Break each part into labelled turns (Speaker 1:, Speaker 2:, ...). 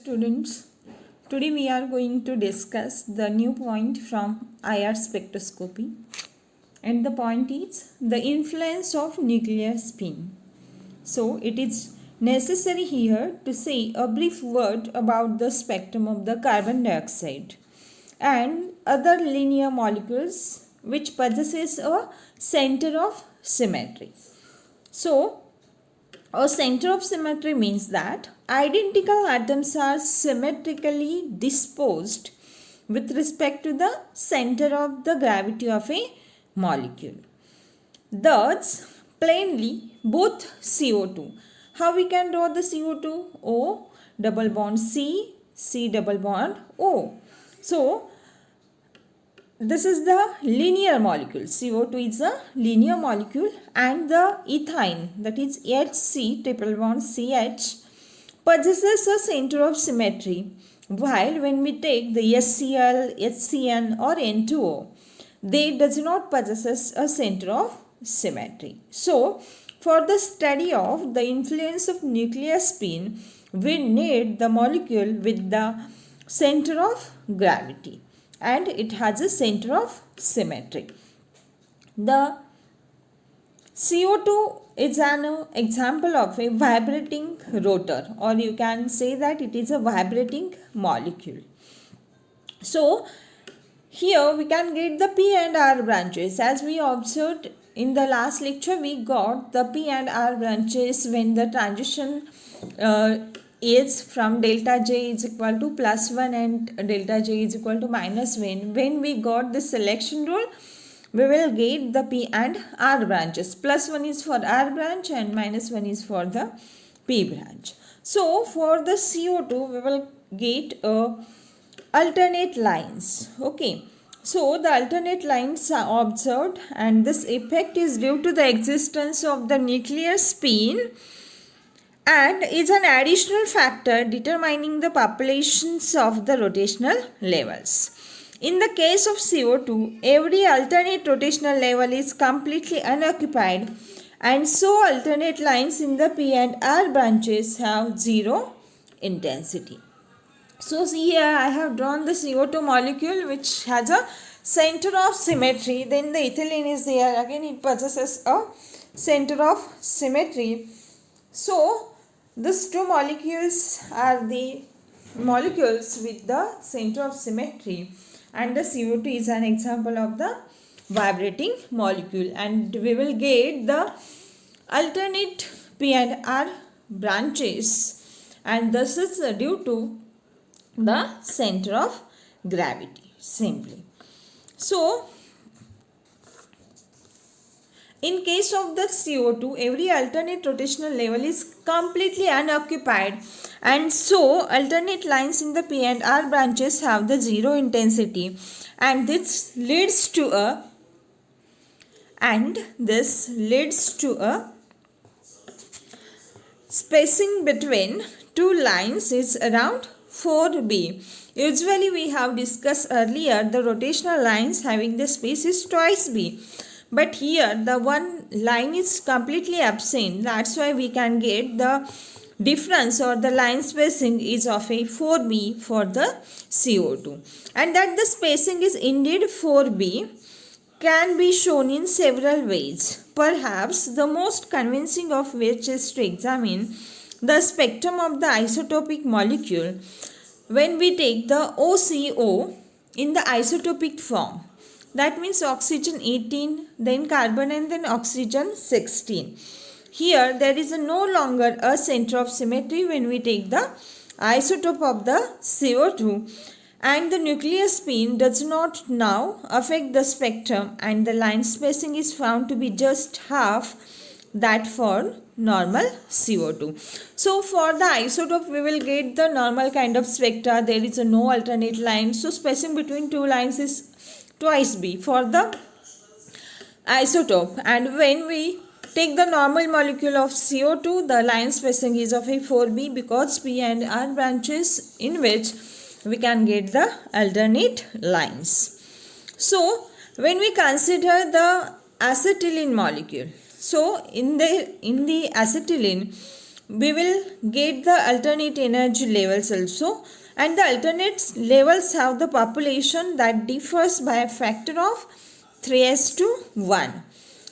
Speaker 1: students. Today we are going to discuss the new point from IR spectroscopy, and the point is the influence of nuclear spin. So it is necessary here to say a brief word about the spectrum of the carbon dioxide and other linear molecules which possesses a center of symmetry. So a center of symmetry means that identical atoms are symmetrically disposed with respect to the center of the gravity of a molecule. Thus, plainly, both CO2. How we can draw the CO2? O double bond C, C double bond O. So, this is the linear molecule. CO2 is a linear molecule, and the ethine, that is HC triple bond CH, possesses a center of symmetry, while when we take the HCl, HCN or N2O, they does not possess a center of symmetry. So, for the study of the influence of nuclear spin, we need the molecule with the center of gravity, and it has a center of symmetry. The CO2 is an example of a vibrating rotor, or you can say that it is a vibrating molecule. So, here we can get the P and R branches. As we observed in the last lecture, we got the P and R branches when the transition is from delta J is equal to plus 1 and delta J is equal to minus 1. When we got the selection rule, we will get the P and R branches. Plus 1 is for R branch and minus 1 is for the P branch. So, for the CO2, we will get alternate lines. Okay. So, the alternate lines are observed, and this effect is due to the existence of the nuclear spin and is an additional factor determining the populations of the rotational levels. In the case of CO2, every alternate rotational level is completely unoccupied, and so alternate lines in the P and R branches have zero intensity. So see here I have drawn the CO2 molecule which has a center of symmetry. Then the ethylene is there. Again it possesses a center of symmetry. So these two molecules are the molecules with the center of symmetry, and the CO2 is an example of the vibrating molecule, and we will get the alternate P and R branches, and this is due to the center of gravity simply. So, in case of the CO2, every alternate rotational level is completely unoccupied, and so alternate lines in the P and R branches have the zero intensity, and this leads to a spacing between two lines is around 4b. Usually we have discussed earlier the rotational lines having the space is twice b. But here the one line is completely absent. That's why we can get the difference, or the line spacing is of a 4b for the CO2. And that the spacing is indeed 4b can be shown in several ways. Perhaps the most convincing of which is to examine the spectrum of the isotopic molecule when we take the OCO in the isotopic form. That means oxygen 18, then carbon, and then oxygen 16. Here there is no longer a center of symmetry when we take the isotope of the CO2, and the nuclear spin does not now affect the spectrum, and the line spacing is found to be just half that for normal CO2. So for the isotope we will get the normal kind of spectra. There is no alternate line, so spacing between two lines is twice b for the isotope, and when we take the normal molecule of CO2, the line spacing is of a 4b because P and R branches in which we can get the alternate lines. So when we consider the acetylene molecule, so in the acetylene we will get the alternate energy levels also, and the alternate levels have the population that differs by a factor of 3:1,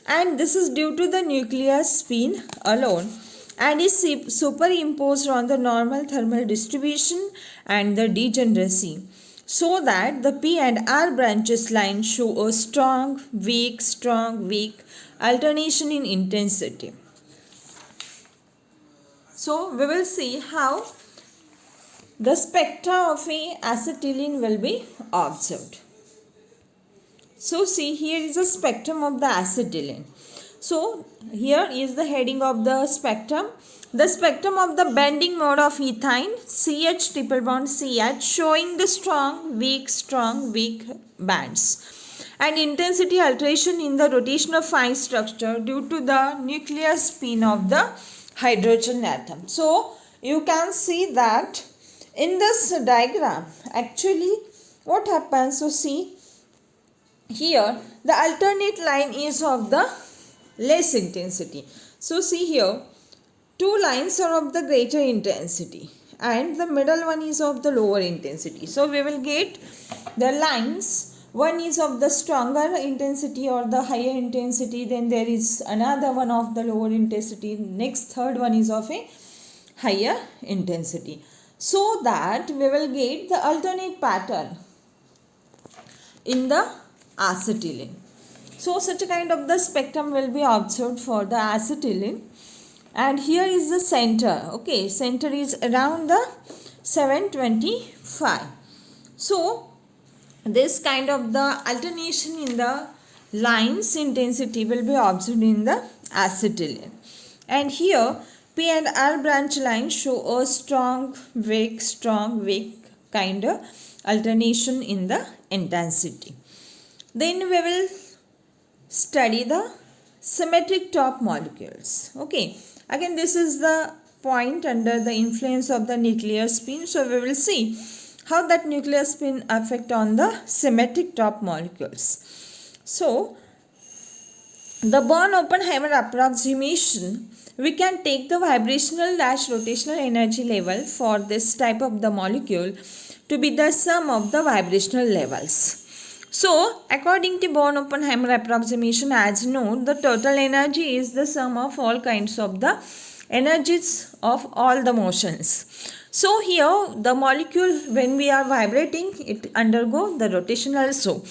Speaker 1: and this is due to the nuclear spin alone and is superimposed on the normal thermal distribution and the degeneracy, so that the P and R branches line show a strong, weak alternation in intensity. So we will see how the spectra of a acetylene will be observed. So see, here is a spectrum of the acetylene. So here is the heading of the spectrum. The spectrum of the bending mode of ethyne, CH triple bond CH, showing the strong, weak bands, and intensity alteration in the rotation of fine structure due to the nuclear spin of the hydrogen atom. So you can see that in this diagram actually what happens. So see, here the alternate line is of the less intensity. So see here, two lines are of the greater intensity and the middle one is of the lower intensity. So we will get the lines, one is of the stronger intensity or the higher intensity, then there is another one of the lower intensity, next third one is of a higher intensity, so that we will get the alternate pattern in the acetylene. So such a kind of the spectrum will be observed for the acetylene, and here is the center. Okay, center is around the 725. So this kind of the alternation in the lines intensity will be observed in the acetylene, and here P and R branch lines show a strong weak kind of alternation in the intensity. Then we will study the symmetric top molecules. Okay, again this is the point under the influence of the nuclear spin. So we will see how that nuclear spin affect on the symmetric top molecules. So the Born-Oppenheimer approximation, we can take the vibrational dash rotational energy level for this type of the molecule to be the sum of the vibrational levels. So according to Born-Oppenheimer approximation, as you know, the total energy is the sum of all kinds of the energies of all the motions. So here the molecule, when we are vibrating, it undergo the rotation also.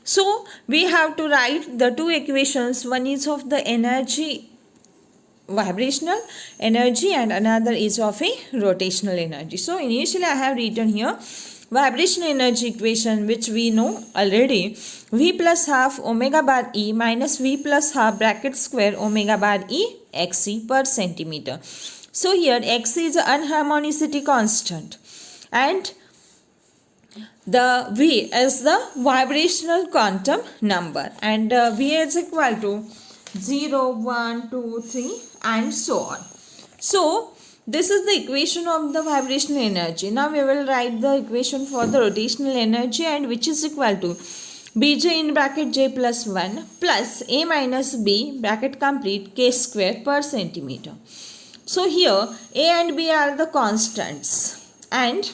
Speaker 1: So we have to write the two equations. One is of the energy, vibrational energy, and another is of a rotational energy. So initially I have written here vibrational energy equation, which we know already, V plus half omega bar E minus V plus half bracket square omega bar E Xc per centimeter. So here X is an unharmonicity constant and the V is the vibrational quantum number, and V is equal to 0, 1, 2, 3 and so on. So this is the equation of the vibrational energy. Now we will write the equation for the rotational energy, and which is equal to Bj in bracket j plus 1 plus A minus B bracket complete k square per centimeter. So here A and B are the constants and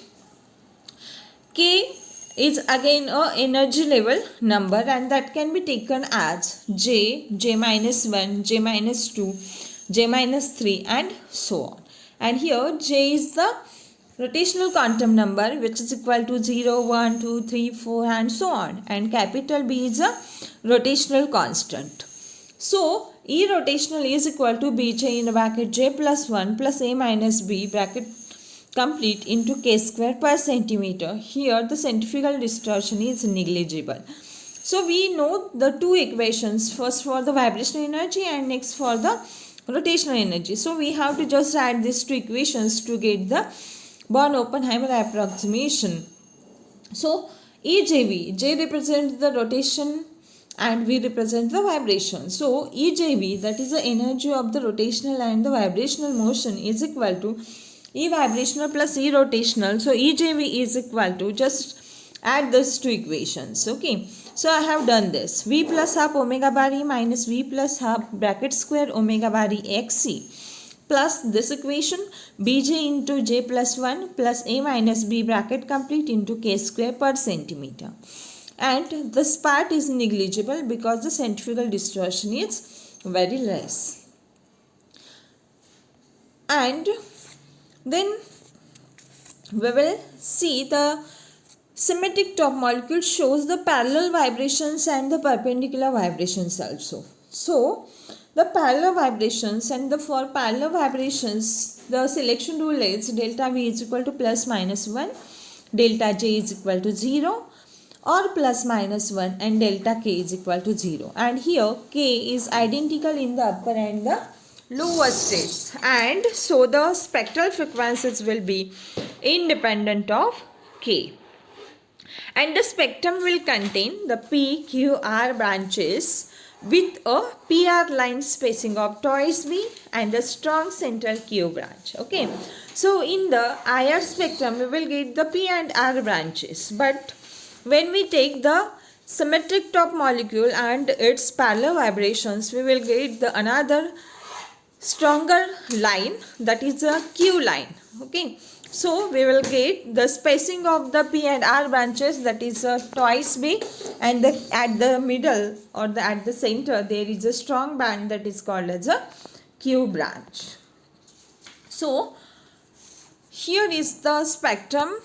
Speaker 1: K is again a energy level number, and that can be taken as J, J minus 1, J minus 2, J minus 3 and so on. And here J is the rotational quantum number, which is equal to 0, 1, 2, 3, 4 and so on, and capital B is a rotational constant. So E rotational is equal to Bj in bracket j plus 1 plus A minus B bracket complete into k square per centimeter. Here the centrifugal distortion is negligible. So we know the two equations, first for the vibrational energy and next for the rotational energy. So we have to just add these two equations to get the Born-Oppenheimer approximation. So EJV, J represents the rotation and V represents the vibration. So EJV, that is the energy of the rotational and the vibrational motion, is equal to E vibrational plus E rotational. So EJV is equal to, just add these two equations. Okay, so I have done this. V plus half omega bar E minus V plus half bracket square omega bar E Xc plus this equation bj into j plus 1 plus a minus b bracket complete into k square per centimeter. And this part is negligible because the centrifugal distortion is very less. And then we will see the symmetric top molecule shows the parallel vibrations and the perpendicular vibrations also. So the parallel vibrations, and for parallel vibrations the selection rule is delta V is equal to plus minus 1, delta J is equal to 0 or plus minus 1 and delta K is equal to 0. And here K is identical in the upper and the lower states, and so the spectral frequencies will be independent of K. And the spectrum will contain the P, Q, R branches with a PR line spacing of twice B and a strong central Q branch. Okay. So in the IR spectrum we will get the P and R branches, but when we take the symmetric top molecule and its parallel vibrations, we will get the another stronger line, that is a Q line. Okay. So we will get the spacing of the P and R branches, that is twice B, and at the middle or at the center there is a strong band that is called as a Q branch. So here is the spectrum,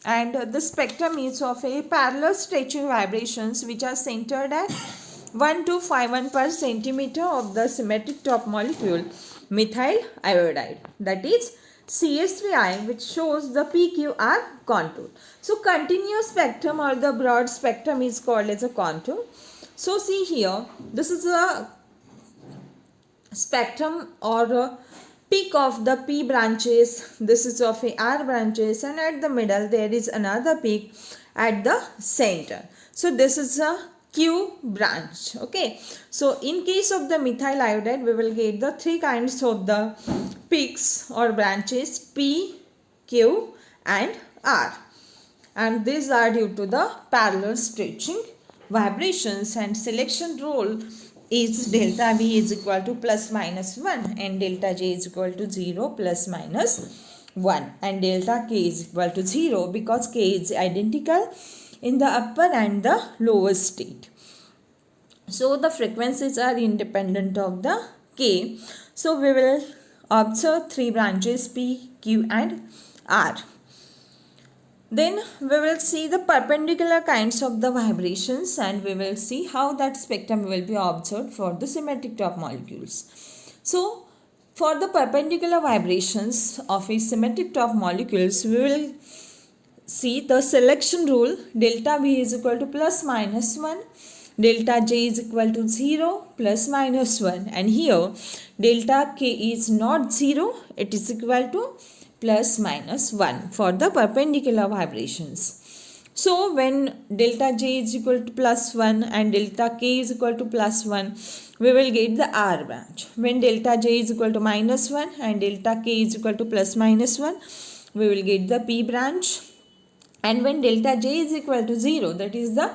Speaker 1: and the spectrum is of a parallel stretching vibrations which are centered at 1251 per centimeter of the symmetric top molecule methyl iodide, that is CH3I, which shows the PQR contour. So continuous spectrum or the broad spectrum is called as a contour. So see here, this is a spectrum or a peak of the P branches, this is of a R branches, and at the middle there is another peak at the center. So this is a Q branch. Okay. So in case of the methyl iodide we will get the three kinds of the peaks or branches, P, Q and R, and these are due to the parallel stretching vibrations, and selection rule is delta V is equal to plus minus 1 and delta J is equal to 0 plus minus 1 and delta K is equal to 0 because K is identical in the upper and the lower state. So the frequencies are independent of the K. So we will observe three branches P, Q and R. Then we will see the perpendicular kinds of the vibrations, and we will see how that spectrum will be observed for the symmetric top molecules. So for the perpendicular vibrations of a symmetric top molecules, we will see the selection rule delta V is equal to plus minus 1, delta J is equal to 0 plus minus 1, and here delta K is not 0, it is equal to plus minus 1 for the perpendicular vibrations. So when delta J is equal to plus 1 and delta K is equal to plus 1, we will get the R branch. When delta J is equal to minus 1 and delta K is equal to plus minus 1, we will get the P branch. And when delta J is equal to 0, that is the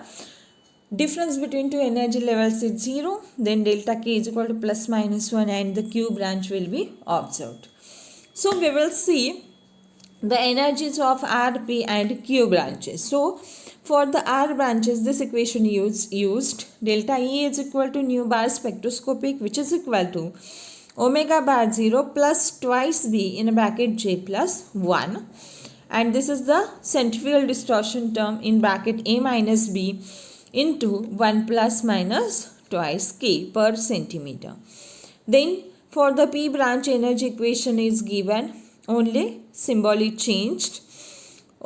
Speaker 1: difference between two energy levels is 0, then delta K is equal to plus minus 1 and the Q branch will be observed. So we will see the energies of R, P and Q branches. So for the R branches, this equation used delta E is equal to nu bar spectroscopic, which is equal to omega bar 0 plus twice B in a bracket J plus 1, and this is the centrifugal distortion term in bracket A minus B into 1 plus minus twice K per centimeter. Then for the P branch, energy equation is given, only symbol is changed.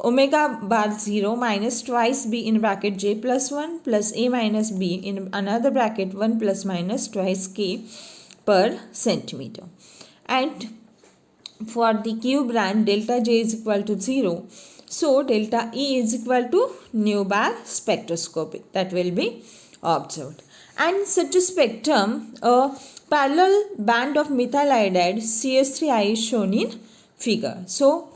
Speaker 1: Omega bar 0 minus twice B in bracket J plus 1 plus A minus B in another bracket 1 plus minus twice K per centimeter. And for the Q branch, delta J is equal to 0. So delta E is equal to nu bar spectroscopic, that will be observed. And such a spectrum, a parallel band of methyl iodide CH3I is shown in figure. So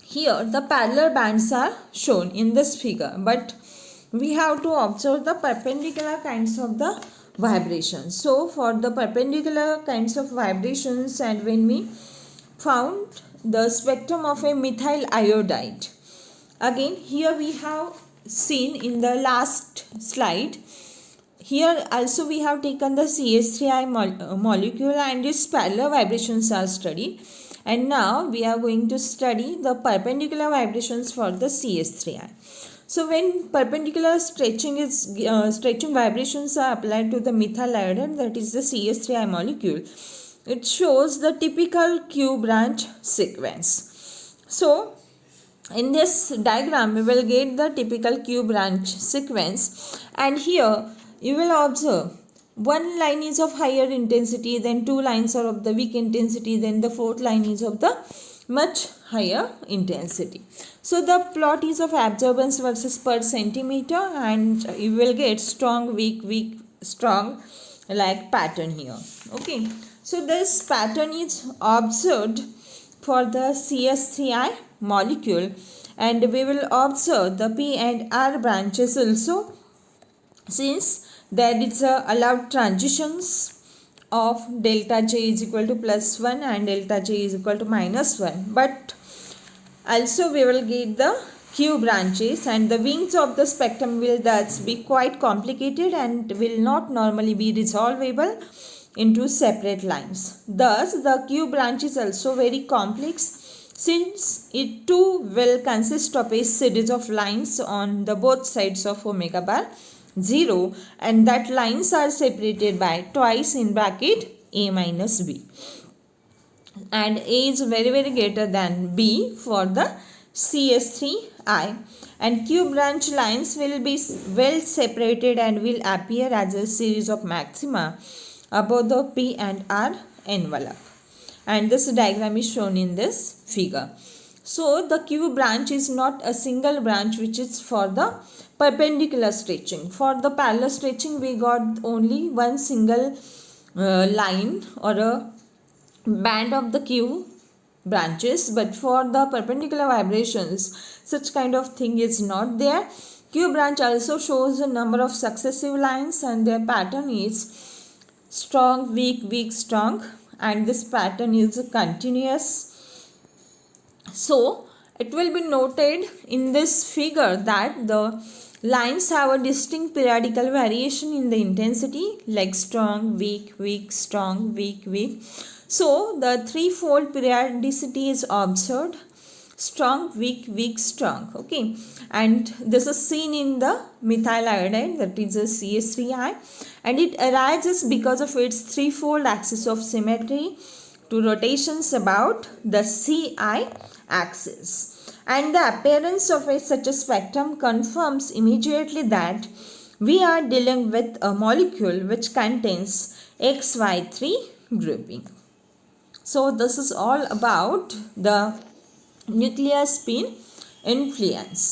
Speaker 1: here the parallel bands are shown in this figure, but we have to observe the perpendicular kinds of the vibrations. So for the perpendicular kinds of vibrations, and when we found the spectrum of a methyl iodide, again here we have seen in the last slide, here also we have taken the CH3I molecule and its parallel vibrations are studied, and now we are going to study the perpendicular vibrations for the CH3I. So when perpendicular stretching vibrations are applied to the methyl iodide, that is the CH3I molecule, it shows the typical Q branch sequence. So in this diagram we will get the typical Q branch sequence, and here you will observe one line is of higher intensity, then two lines are of the weak intensity, then the fourth line is of the much higher intensity. So the plot is of absorbance versus per centimeter, and you will get strong, weak, weak, strong like pattern here. Okay, so this pattern is observed for the CH3I molecule, and we will observe the P and R branches also, since there is allowed transitions of delta J is equal to plus 1 and delta J is equal to minus 1, but also we will get the Q branches, and the wings of the spectrum will thus be quite complicated and will not normally be resolvable into separate lines. Thus the Q branch is also very complex, since it too will consist of a series of lines on the both sides of omega bar 0, and that lines are separated by twice in bracket A minus B, and A is very greater than B for the CH3I, and Q branch lines will be well separated and will appear as a series of maxima above the P and R envelope, and this diagram is shown in this figure. So the Q branch is not a single branch which is for the perpendicular stretching. For the parallel stretching we got only one single line or a band of the Q branches, but for the perpendicular vibrations such kind of thing is not there. Q branch also shows a number of successive lines, and their pattern is strong, weak, weak, strong, and this pattern is continuous. So it will be noted in this figure that the lines have a distinct periodical variation in the intensity, like strong, weak, weak, strong, weak, weak. So the threefold periodicity is observed: strong, weak, weak, strong. Okay, and this is seen in the methyl iodide, that is a CH3I, and it arises because of its threefold axis of symmetry to rotations about the Ci axis. And the appearance of such a spectrum confirms immediately that we are dealing with a molecule which contains XY3 grouping. So this is all about the nuclear spin influence.